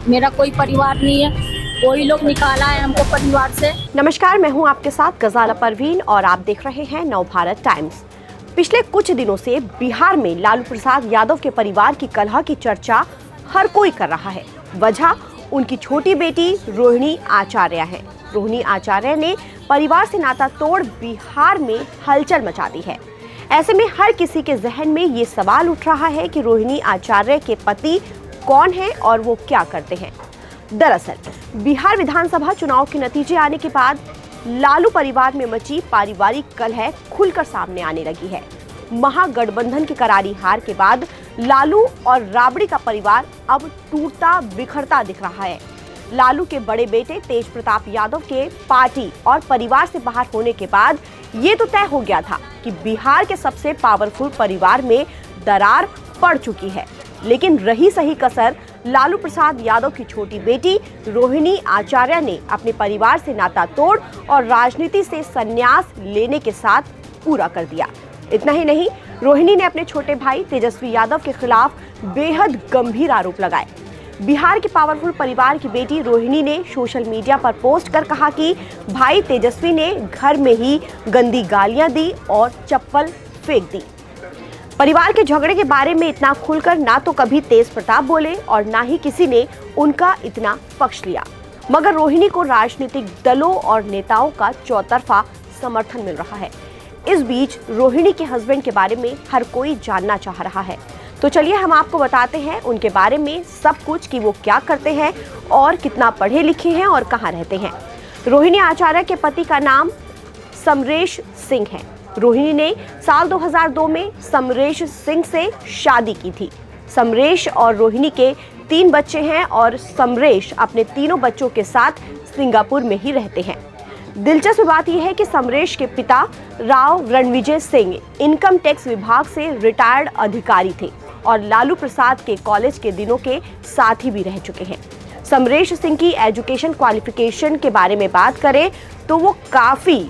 मेरा कोई परिवार नहीं है, कोई लोग निकाला है हमको परिवार से। नमस्कार, मैं हूं आपके साथ गजाला परवीन और आप देख रहे हैं नवभारत टाइम्स। पिछले कुछ दिनों से बिहार में लालू प्रसाद यादव के परिवार की कलह की चर्चा हर कोई कर रहा है। वजह उनकी छोटी बेटी रोहिणी आचार्य है। रोहिणी आचार्य ने परिवार से नाता तोड़ बिहार में हलचल मचा दी है। ऐसे में हर किसी के जहन में ये सवाल उठ रहा है कि रोहिणी आचार्य के पति कौन है और वो क्या करते हैं। दरअसल बिहार विधानसभा चुनाव के नतीजे आने के बाद लालू परिवार में मची पारिवारिक कलह खुलकर सामने आने लगी है। महागठबंधन की करारी हार के बाद लालू और राबड़ी का परिवार अब टूटता बिखरता दिख रहा है। लालू के बड़े बेटे तेज प्रताप यादव के पार्टी और परिवार से बाहर होने के बाद ये तो तय हो गया था कि बिहार के सबसे पावरफुल परिवार में दरार पड़ चुकी है, लेकिन रही सही कसर लालू प्रसाद यादव की छोटी बेटी रोहिणी आचार्य ने अपने परिवार से नाता तोड़ और राजनीति से संन्यास लेने के साथ पूरा कर दिया। इतना ही नहीं, रोहिणी ने अपने छोटे भाई तेजस्वी यादव के खिलाफ बेहद गंभीर आरोप लगाए। बिहार के पावरफुल परिवार की बेटी रोहिणी ने सोशल मीडिया पर पोस्ट कर कहा कि भाई तेजस्वी ने घर में ही गंदी गालियां दी और चप्पल फेंक दी। परिवार के झगड़े के बारे में इतना खुलकर ना तो कभी तेज प्रताप बोले और ना ही किसी ने उनका इतना पक्ष लिया, मगर रोहिणी को राजनीतिक दलों और नेताओं का चौतरफा समर्थन मिल रहा है। इस बीच रोहिणी के हस्बैंड के बारे में हर कोई जानना चाह रहा है, तो चलिए हम आपको बताते हैं उनके बारे में सब कुछ कि वो क्या करते हैं और कितना पढ़े लिखे हैं और कहाँ रहते हैं। रोहिणी आचार्य के पति का नाम समरेश सिंह है। रोहिणी ने साल 2002 में समरेश सिंह से शादी की थी। समरेश और रोहिणी के 3 बच्चे हैं और समरेश अपने तीनों बच्चों के साथ सिंगापुर में ही रहते हैं। दिलचस्प बात यह है कि समरेश के पिता राव रणविजय सिंह इनकम टैक्स विभाग से रिटायर्ड अधिकारी थे और लालू प्रसाद के कॉलेज के दिनों के साथी भी रह चुके हैं। समरेश सिंह की एजुकेशन क्वालिफिकेशन के बारे में बात करें तो वो काफ़ी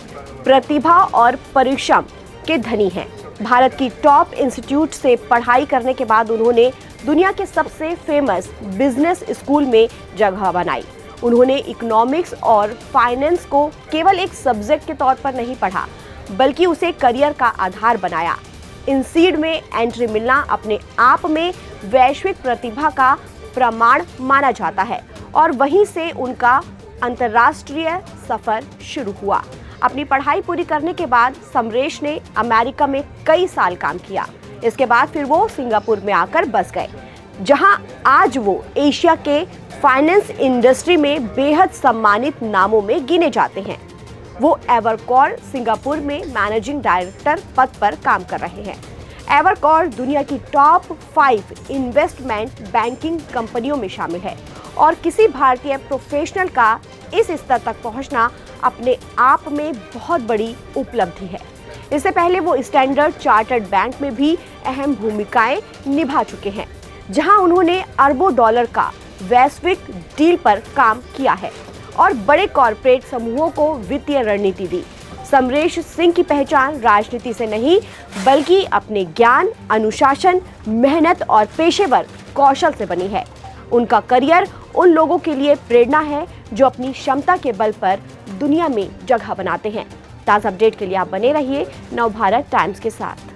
प्रतिभा और परिश्रम के धनी हैं। भारत की टॉप इंस्टीट्यूट से पढ़ाई करने के बाद उन्होंने दुनिया के सबसे फेमस बिजनेस स्कूल में जगह बनाई। उन्होंने इकोनॉमिक्स और फाइनेंस को केवल एक सब्जेक्ट के तौर पर नहीं पढ़ा, बल्कि उसे करियर का आधार बनाया। इंसीड में एंट्री मिलना अपने आप में वैश्विक प्रतिभा का प्रमाण माना जाता है और वहीं से उनका अंतर्राष्ट्रीय सफर शुरू हुआ। अपनी पढ़ाई पूरी करने के बाद समरेश ने अमेरिका में कई साल काम किया। इसके बाद फिर वो सिंगापुर में आकर बस गए, जहां आज वो एशिया के फाइनेंस इंडस्ट्री में बेहद सम्मानित नामों में गिने जाते हैं। वो एवरकॉर सिंगापुर में मैनेजिंग डायरेक्टर पद पर काम कर रहे हैं। एवरकॉर दुनिया की टॉप 5 इन्वेस्टमेंट बैंकिंग कंपनियों में शामिल है और किसी भारतीय प्रोफेशनल का इस स्तर तक पहुंचना अपने आप में बहुत बड़ी उपलब्धि है। इससे पहले वो स्टैंडर्ड चार्टर्ड बैंक में भी अहम भूमिकाएं निभा चुके हैं, जहां उन्होंने अरबों डॉलर का वैश्विक डील पर काम किया है और बड़े कॉरपोरेट समूहों को वित्तीय रणनीति दी। समरेश सिंह की पहचान राजनीति से नहीं, बल्कि अपने ज्ञान, अनुशासन, मेहनत और पेशेवर कौशल से बनी है। उनका करियर उन लोगों के लिए प्रेरणा है जो अपनी क्षमता के बल पर दुनिया में जगह बनाते हैं। ताज़ा अपडेट के लिए आप बने रहिए नवभारत टाइम्स के साथ।